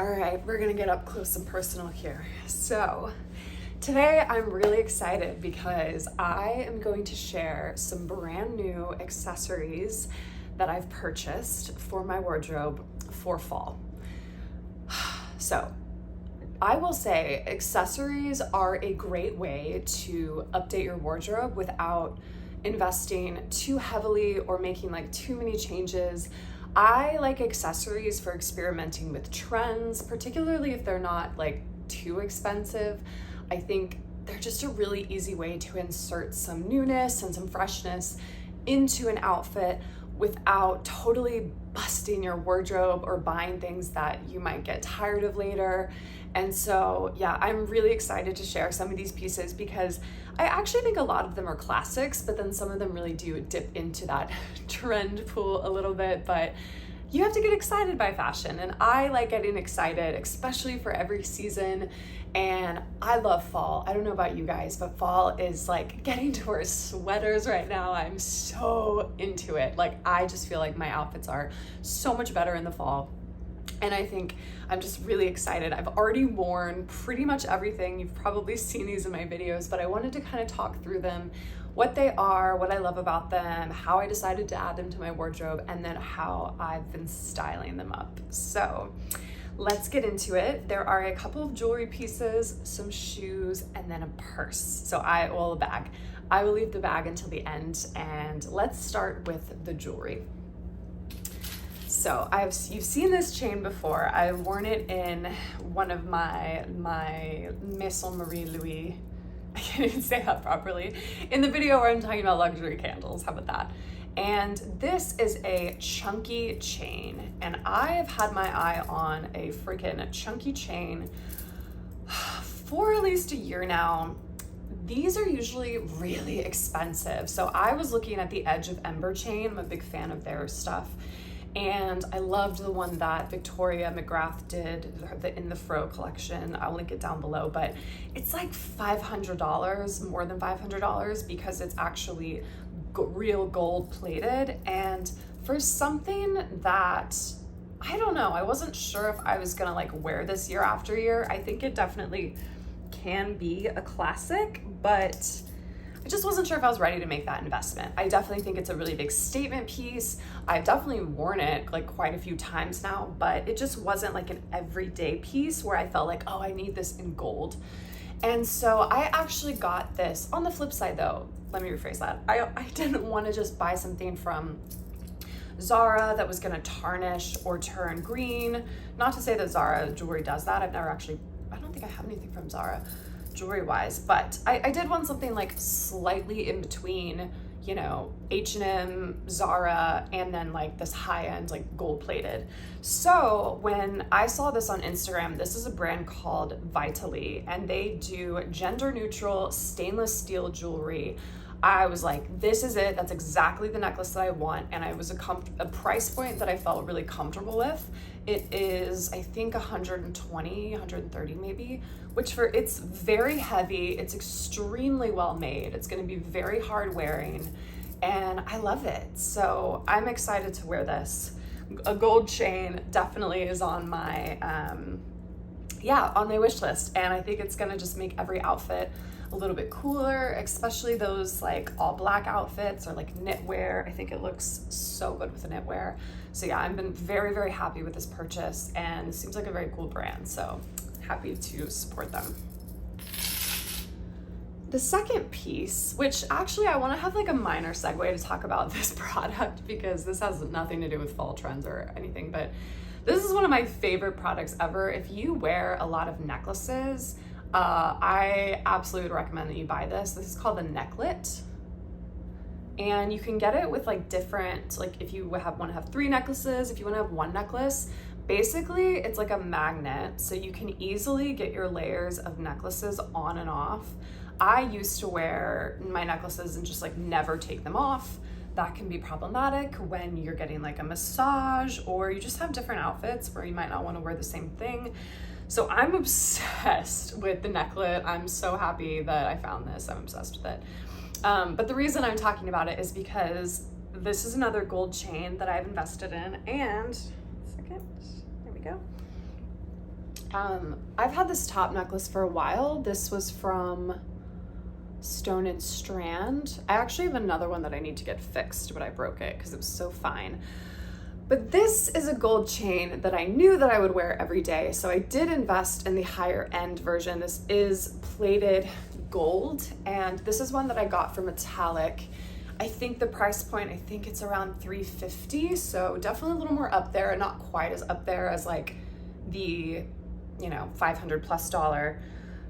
All right, we're gonna get up close and personal here. So today I'm really excited because I am going to share some brand new accessories that I've purchased for my wardrobe for fall. So I will say accessories are a great way to update your wardrobe without investing too heavily or making like too many changes. I like accessories for experimenting with trends, particularly if they're not like too expensive. I think they're just a really easy way to insert some newness and some freshness into an outfit without totally busting your wardrobe or buying things that you might get tired of later. And so, yeah, I'm really excited to share some of these pieces because I actually think a lot of them are classics, but then some of them really do dip into that trend pool a little bit. But you have to get excited by fashion, and I like getting excited, especially for every season. And I love fall. I don't know about you guys, but fall is like getting to wear sweaters right now. I'm so into it. Like, I just feel like my outfits are so much better in the fall. And I think I'm just really excited. I've already worn pretty much everything. You've probably seen these in my videos, but I wanted to kind of talk through them, what they are, what I love about them, how I decided to add them to my wardrobe, and then how I've been styling them up. So let's get into it. There are a couple of jewelry pieces, some shoes, and then a purse. A bag. I will leave the bag until the end, and let's start with the jewelry. So you've seen this chain before. I've worn it in one of my Maison Marie Louis, I can't even say that properly, in the video where I'm talking about luxury candles. How about that? And this is a chunky chain, and I have had my eye on a freaking chunky chain for at least a year now. These are usually really expensive. So I was looking at the Edge of Ember chain. I'm a big fan of their stuff. And I loved the one that Victoria McGrath did in the Fro collection. I'll link it down below, but it's like $500, more than $500, because it's actually real gold plated. And for something that, I don't know, I wasn't sure if I was gonna like wear this year after year. I think it definitely can be a classic, but I just wasn't sure if I was ready to make that investment. I definitely think it's a really big statement piece. I've definitely worn it like quite a few times now, but it just wasn't like an everyday piece where I felt like, oh, I need this in gold. And so I actually got this. On the flip side though, let me rephrase that. I didn't want to just buy something from Zara that was gonna tarnish or turn green. Not to say that Zara jewelry does that. I don't think I have anything from Zara jewelry wise, but I did want something like slightly in between, you know, H&M, Zara, and then like this high-end like gold plated. So when I saw this on Instagram, this is a brand called Vitaly, and they do gender neutral stainless steel jewelry. I was like, this is it. That's exactly the necklace that I want. And it was a price point that I felt really comfortable with. It is, I think, 120, 130 maybe, which it's very heavy. It's extremely well made. It's going to be very hard wearing, and I love it. So I'm excited to wear this. A gold chain definitely is on my, on my wish list. And I think it's going to just make every outfit a little bit cooler, especially those like all black outfits or like knitwear. I think it looks so good with the knitwear. So yeah, I've been very, very happy with this purchase, and it seems like a very cool brand. So happy to support them. The second piece, which actually I want to have like a minor segue to talk about this product because this has nothing to do with fall trends or anything, but this is one of my favorite products ever. If you wear a lot of necklaces, I absolutely would recommend that you buy this. This is called the Necklet, and you can get it with like different, like if you want to have 3 necklaces, if you want to have 1 necklace, basically it's like a magnet, so you can easily get your layers of necklaces on and off. I used to wear my necklaces and just like never take them off. That can be problematic when you're getting like a massage or you just have different outfits where you might not want to wear the same thing. So I'm obsessed with the Necklet. I'm so happy that I found this. I'm obsessed with it. But the reason I'm talking about it is because this is another gold chain that I've invested in, and there we go. I've had this top necklace for a while. This was from Stone and Strand. I actually have another one that I need to get fixed, but I broke it because it was so fine. But this is a gold chain that I knew that I would wear every day, so I did invest in the higher end version. This is plated gold, and this is one that I got from Metallic. I think the price point, I think it's around $350, so definitely a little more up there, not quite as up there as like the, $500+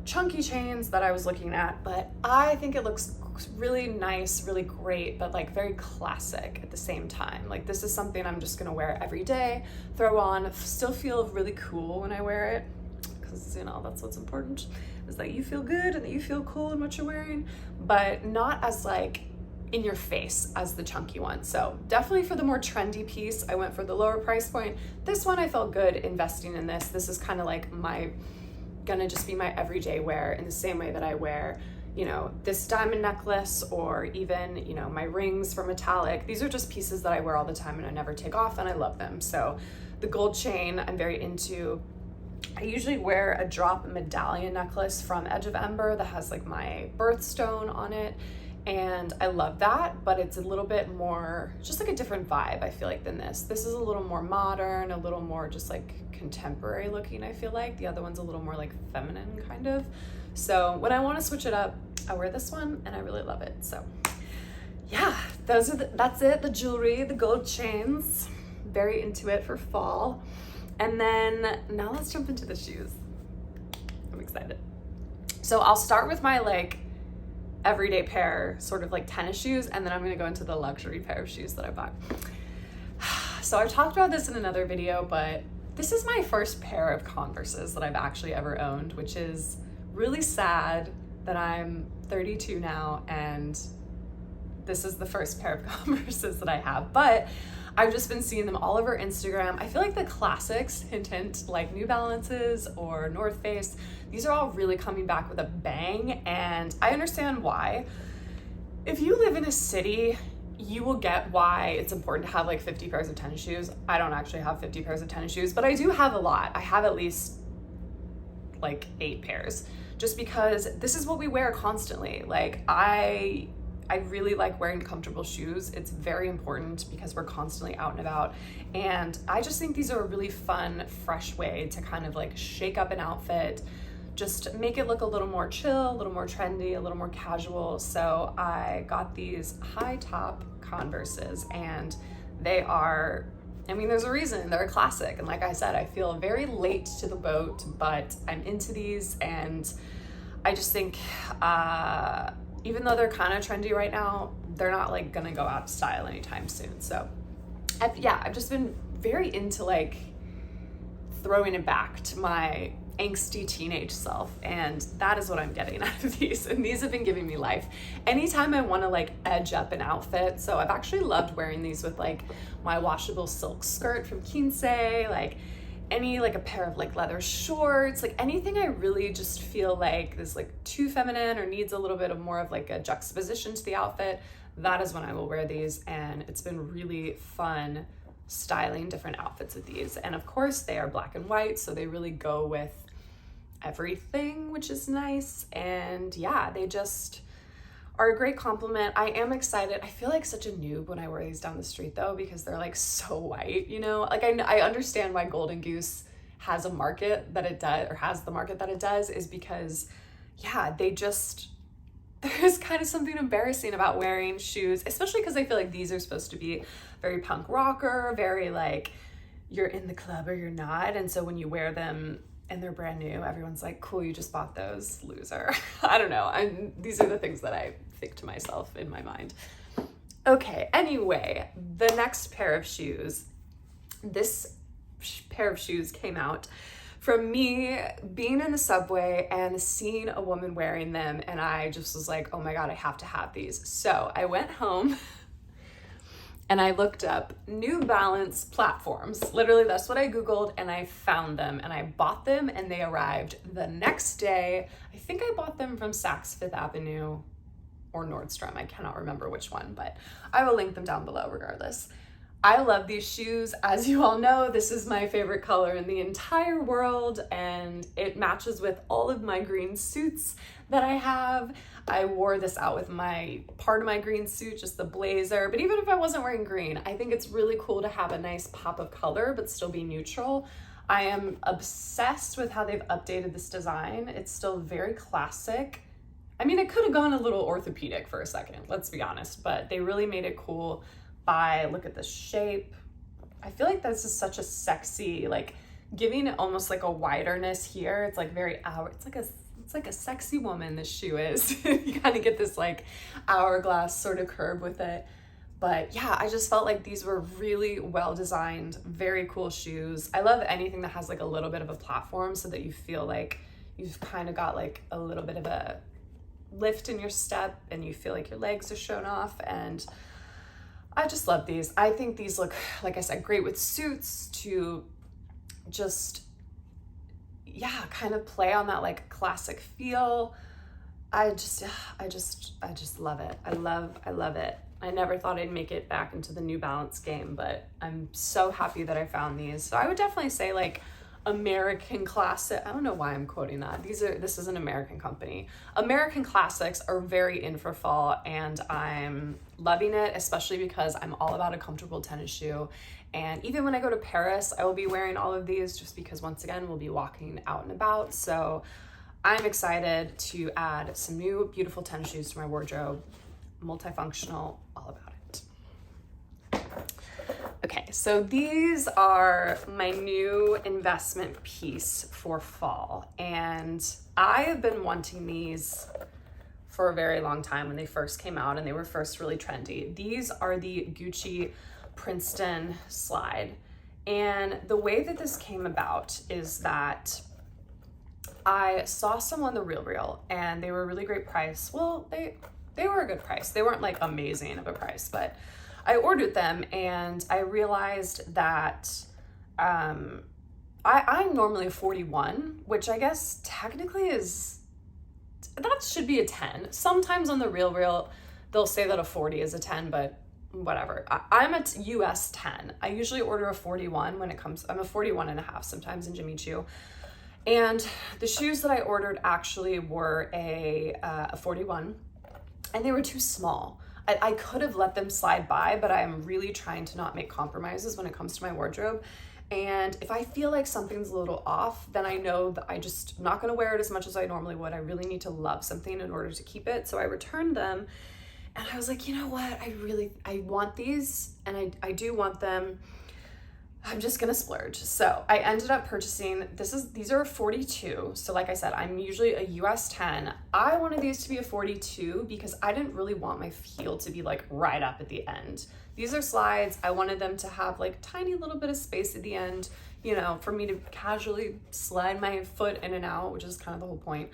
chunky chains that I was looking at, but I think it looks really nice, really great, but like very classic at the same time. Like this is something I'm just gonna wear every day, throw on, still feel really cool when I wear it, because that's what's important, is that you feel good and that you feel cool in what you're wearing, but not as like in your face as the chunky one. So definitely for the more trendy piece, I went for the lower price point. This one I felt good investing in this. This is kind of like gonna just be my everyday wear in the same way that I wear, this diamond necklace, or even, my rings from Metallic. These are just pieces that I wear all the time and I never take off, and I love them. So the gold chain I'm very into. I usually wear a drop medallion necklace from Edge of Ember that has like my birthstone on it, and I love that, but it's a little bit more, just like a different vibe, I feel like, than this. This is a little more modern, a little more just like contemporary looking, I feel like. The other one's a little more like feminine kind of. So when I want to switch it up, I wear this one and I really love it. So yeah, that's it, the jewelry, the gold chains. Very into it for fall. And then now let's jump into the shoes. I'm excited. So I'll start with my like everyday pair, sort of like tennis shoes, and then I'm gonna go into the luxury pair of shoes that I bought. So I've talked about this in another video, but this is my first pair of Converses that I've actually ever owned, which is really sad that I'm 32 now and this is the first pair of Converses that I have, but I've just been seeing them all over Instagram. I feel like the classics, hint, hint, like New Balances or North Face, these are all really coming back with a bang, and I understand why. If you live in a city, you will get why it's important to have like 50 pairs of tennis shoes. I don't actually have 50 pairs of tennis shoes, but I do have a lot. I have at least like 8 pairs, just because this is what we wear constantly. Like I really like wearing comfortable shoes. It's very important because we're constantly out and about. And I just think these are a really fun, fresh way to kind of like shake up an outfit, just make it look a little more chill, a little more trendy, a little more casual. So I got these high top Converses, and they are, there's a reason, they're a classic. And like I said, I feel very late to the boat, but I'm into these, and I just think, even though they're kind of trendy right now, they're not like gonna go out of style anytime soon. So I've just been very into like throwing it back to my angsty teenage self, and that is what I'm getting out of these, and these have been giving me life anytime I want to like edge up an outfit. So I've actually loved wearing these with like my washable silk skirt from Kinsey, like a pair of like leather shorts, like anything I really just feel like is like too feminine or needs a little bit of more of like a juxtaposition to the outfit. That is when I will wear these, and it's been really fun styling different outfits with these. And of course they are black and white, so they really go with everything, which is nice. And yeah, they just are a great compliment. I am excited. I feel like such a noob when I wear these down the street though, because they're like so white, like I understand why Golden Goose has a market that it does, or has the market that it does, is because there's kind of something embarrassing about wearing shoes, especially because I feel like these are supposed to be very punk rocker, very like you're in the club or you're not. And so when you wear them and they're brand new, everyone's like, cool, you just bought those, loser. I don't know. These are the things that I think to myself in my mind. Okay, anyway, the next pair of shoes, this pair of shoes came out from me being in the subway and seeing a woman wearing them, and I just was like, oh my God, I have to have these. So I went home and I looked up New Balance platforms. Literally, that's what I Googled, and I found them, and I bought them, and they arrived the next day. I think I bought them from Saks Fifth Avenue or Nordstrom. I cannot remember which one, but I will link them down below regardless. I love these shoes. As you all know, this is my favorite color in the entire world, and it matches with all of my green suits that I have. I wore this out with part of my green suit, just the blazer, but even if I wasn't wearing green, I think it's really cool to have a nice pop of color, but still be neutral. I am obsessed with how they've updated this design. It's still very classic. I mean, it could have gone a little orthopedic for a second, let's be honest, but they really made it cool look at the shape. I feel like this is such a sexy, like giving it almost like a widerness here. It's like very it's like a sexy woman, this shoe is. You kind of get this like hourglass sort of curve with it. But yeah, I just felt like these were really well designed, very cool shoes. I love anything that has like a little bit of a platform so that you feel like you've kind of got like a little bit of a lift in your step and you feel like your legs are shown off. And I just love these. I think these look, like I said, great with suits to just, yeah, kind of play on that like classic feel. I just love it. I love it. I never thought I'd make it back into the New Balance game, but I'm so happy that I found these. So I would definitely say like American classic. I don't know why I'm quoting that. This is an American company. American classics are very in for fall, and I'm loving it, especially because I'm all about a comfortable tennis shoe. And even when I go to Paris, I will be wearing all of these just because once again, we'll be walking out and about. So I'm excited to add some new beautiful tennis shoes to my wardrobe. Multifunctional, all about it. Okay, so these are my new investment piece for fall, and I have been wanting these for a very long time when they first came out and they were first really trendy. These are the Gucci Princeton slide, and the way that this came about is that I saw some on The RealReal and they were a really great price. Well, they were a good price. They weren't like amazing of a price, but I ordered them and I realized that I'm normally a 41, which I guess technically that should be a 10. Sometimes on The RealReal, they'll say that a 40 is a 10, but whatever. I'm a US 10. I usually order a 41 when it comes, I'm a 41 and a half sometimes in Jimmy Choo. And the shoes that I ordered actually were a 41, and they were too small. I could have let them slide by, but I'm really trying to not make compromises when it comes to my wardrobe. And if I feel like something's a little off, then I know that I'm not gonna wear it as much as I normally would. I really need to love something in order to keep it. So I returned them and I was like, you know what? I want these, and I do want them. I'm just gonna splurge. So I ended up purchasing, these are a 42. So like I said, I'm usually a US 10. I wanted these to be a 42 because I didn't really want my heel to be like right up at the end. These are slides. I wanted them to have like tiny little bit of space at the end, you know, for me to casually slide my foot in and out, which is kind of the whole point.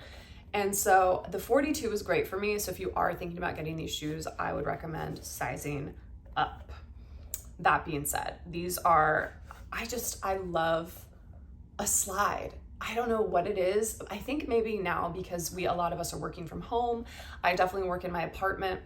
And so the 42 was great for me. So if you are thinking about getting these shoes, I would recommend sizing up. That being said, I love a slide. I don't know what it is. I think maybe now because a lot of us are working from home. I definitely work in my apartment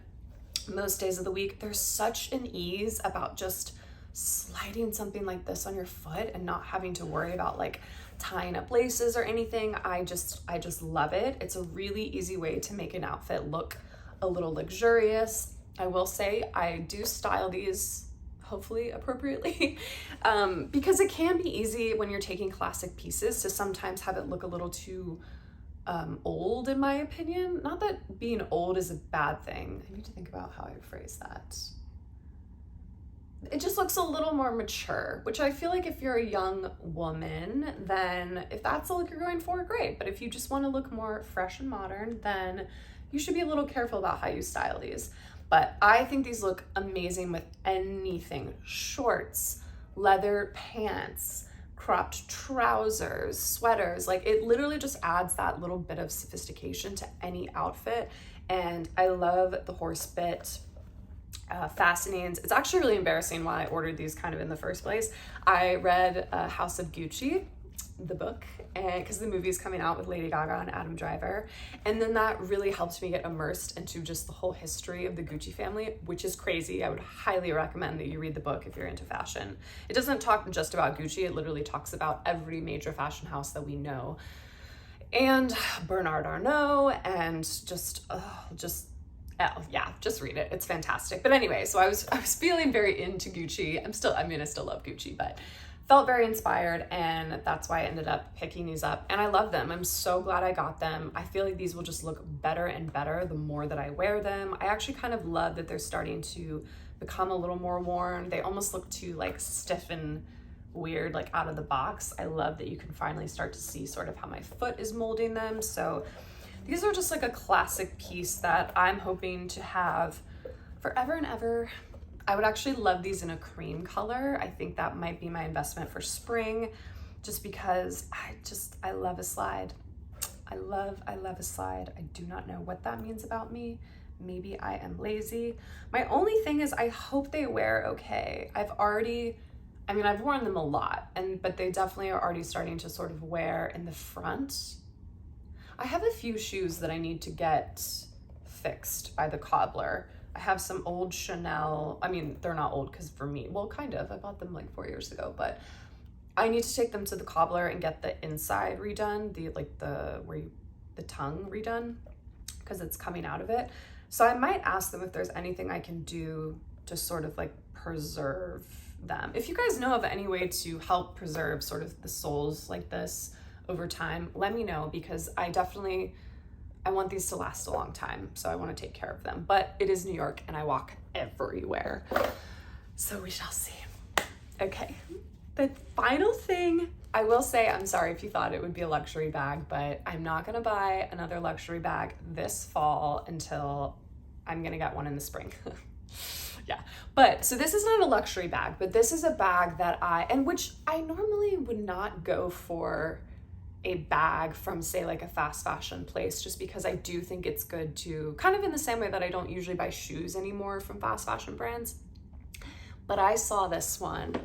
most days of the week. There's such an ease about just sliding something like this on your foot and not having to worry about like tying up laces or anything. I just love it. It's a really easy way to make an outfit look a little luxurious. I will say I do style these hopefully appropriately, because it can be easy when you're taking classic pieces to sometimes have it look a little too old, in my opinion. Not that being old is a bad thing. I need to think about how I phrase that. It just looks a little more mature, which I feel like if you're a young woman, then if that's the look you're going for, great. But if you just want to look more fresh and modern, then you should be a little careful about how you style these. But I think these look amazing with anything. Shorts, leather pants, cropped trousers, sweaters. Like, it literally just adds that little bit of sophistication to any outfit. And I love the horse bit fastenings. It's actually really embarrassing why I ordered these kind of in the first place. I read House of Gucci the book, and because the movie is coming out with Lady Gaga and Adam Driver. And then that really helped me get immersed into just the whole history of the Gucci family, which is crazy. I would highly recommend that you read the book if you're into fashion. It doesn't talk just about Gucci, it literally talks about every major fashion house that we know. And Bernard Arnault, and just read it. It's fantastic. But anyway, so I was feeling very into Gucci. I still love Gucci, but felt very inspired, and that's why I ended up picking these up. And I love them. I'm so glad I got them. I feel like these will just look better and better the more that I wear them. I actually kind of love that they're starting to become a little more worn. They almost look too like stiff and weird, like out of the box. I love that you can finally start to see sort of how my foot is molding them. So these are just like a classic piece that I'm hoping to have forever and ever. I would actually love these in a cream color. I think that might be my investment for spring, just because I love a slide. I love a slide. I do not know what that means about me. Maybe I am lazy. My only thing is I hope they wear okay. I've worn them a lot, but they definitely are already starting to sort of wear in the front. I have a few shoes that I need to get fixed by the cobbler. I have some old Chanel. I mean, they're not old because for me, well, kind of. I bought them like 4 years ago, but I need to take them to the cobbler and get the inside redone, the tongue redone, because it's coming out of it. So I might ask them if there's anything I can do to sort of like preserve them. If you guys know of any way to help preserve sort of the soles like this over time, let me know, because I want these to last a long time, so I want to take care of them. But it is New York and I walk everywhere, so we shall see. Okay, the final thing I will say, I'm sorry if you thought it would be a luxury bag, but I'm not gonna buy another luxury bag this fall until I'm gonna get one in the spring. Yeah, but so this is not a luxury bag, but this is a bag that which I normally would not go for a bag from, say, like a fast fashion place, just because I do think it's good to, kind of in the same way that I don't usually buy shoes anymore from fast fashion brands. But I saw this one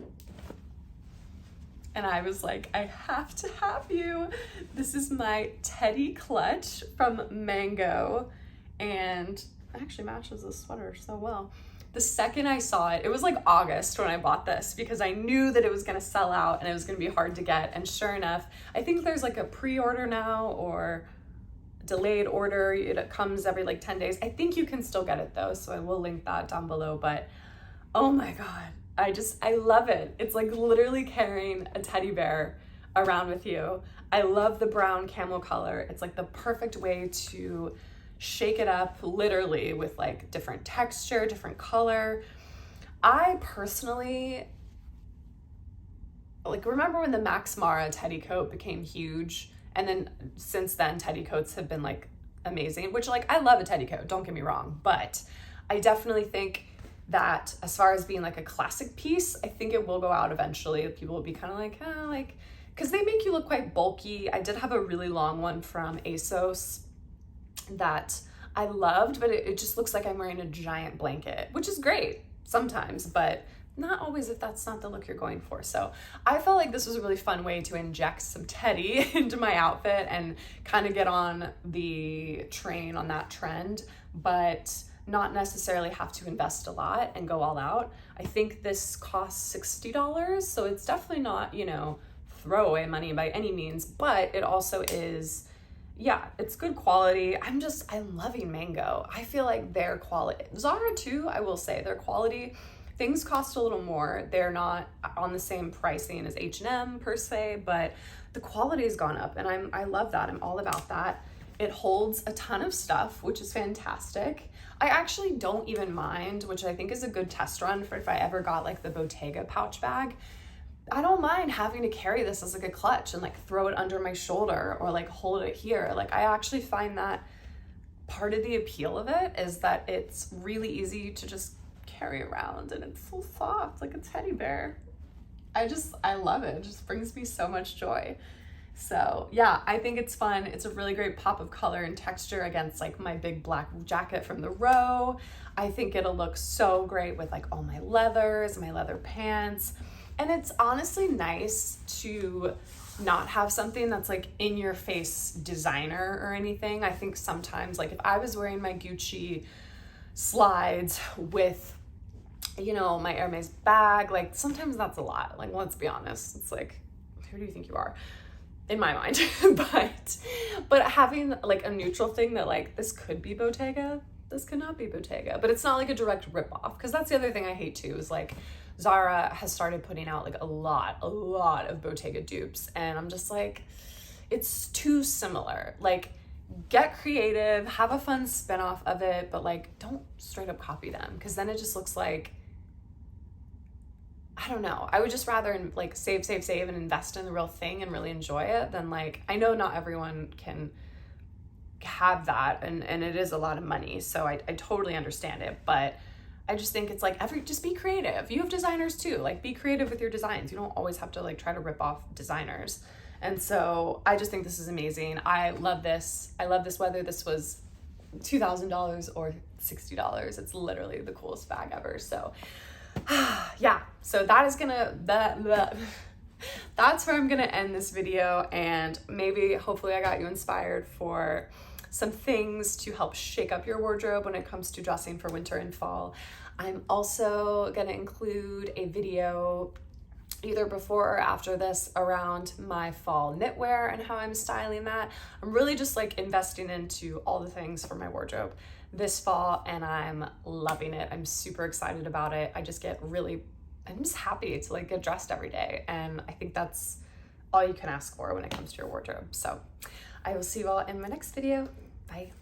and I was like, I have to have you. This is my Teddy clutch from Mango, and it actually matches the sweater so well. The second I saw it, it was like August when I bought this, because I knew that it was gonna sell out and it was gonna be hard to get. And sure enough, I think there's like a pre-order now or delayed order. It comes every like 10 days. I think you can still get it though, so I will link that down below. But oh my God, I love it. It's like literally carrying a teddy bear around with you. I love the brown camel color. It's like the perfect way to shake it up, literally, with like different texture, different color. I personally like remember when the Max Mara teddy coat became huge, and then since then teddy coats have been like amazing, which like I love a teddy coat, don't get me wrong, but I definitely think that as far as being like a classic piece, I think it will go out eventually. People will be kind of like, because they make you look quite bulky. I did have a really long one from ASOS that I loved, but it just looks like I'm wearing a giant blanket, which is great sometimes, but not always if that's not the look you're going for. So I felt like this was a really fun way to inject some Teddy into my outfit and kind of get on the train on that trend, but not necessarily have to invest a lot and go all out. I think this costs $60, so it's definitely not, throwaway money by any means, but it also is, it's good quality. I'm loving Mango. I feel like their quality, Zara too, I will say, their quality, things cost a little more. They're not on the same pricing as H&M per se, but the quality has gone up, and I love that. I'm all about that. It holds a ton of stuff, which is fantastic. I actually don't even mind, which I think is a good test run for if I ever got like the Bottega pouch bag. I don't mind having to carry this as like a clutch and like throw it under my shoulder or like hold it here. Like I actually find that part of the appeal of it is that it's really easy to just carry around, and it's so soft, like a teddy bear. I love it. It just brings me so much joy. So yeah, I think it's fun. It's a really great pop of color and texture against like my big black jacket from the Row. I think it'll look so great with like all my leathers, my leather pants. And it's honestly nice to not have something that's like in your face designer or anything. I think sometimes, like if I was wearing my Gucci slides with, you know, my Hermes bag, like sometimes that's a lot. Like, let's be honest. It's like, who do you think you are? In my mind. but having like a neutral thing that like, this could be Bottega, this could not be Bottega, but it's not like a direct ripoff. Because that's the other thing I hate too, is like Zara has started putting out like a lot of Bottega dupes, and I'm just like, it's too similar. Like, get creative, have a fun spin-off of it, but like, don't straight up copy them, because then it just looks like, I don't know. I would just rather like save and invest in the real thing and really enjoy it than like, I know not everyone can have that, and it is a lot of money, so I totally understand it, but I just think it's like, just be creative. You have designers too, like be creative with your designs. You don't always have to like try to rip off designers. And so I just think this is amazing. I love this. I love this, whether this was $2,000 or $60. It's literally the coolest bag ever. So yeah, so that's where I'm gonna end this video, and maybe hopefully I got you inspired for some things to help shake up your wardrobe when it comes to dressing for winter and fall. I'm also gonna include a video either before or after this around my fall knitwear and how I'm styling that. I'm really just like investing into all the things for my wardrobe this fall, and I'm loving it. I'm super excited about it. I'm just happy to like get dressed every day, and I think that's all you can ask for when it comes to your wardrobe. So I will see you all in my next video. Bye.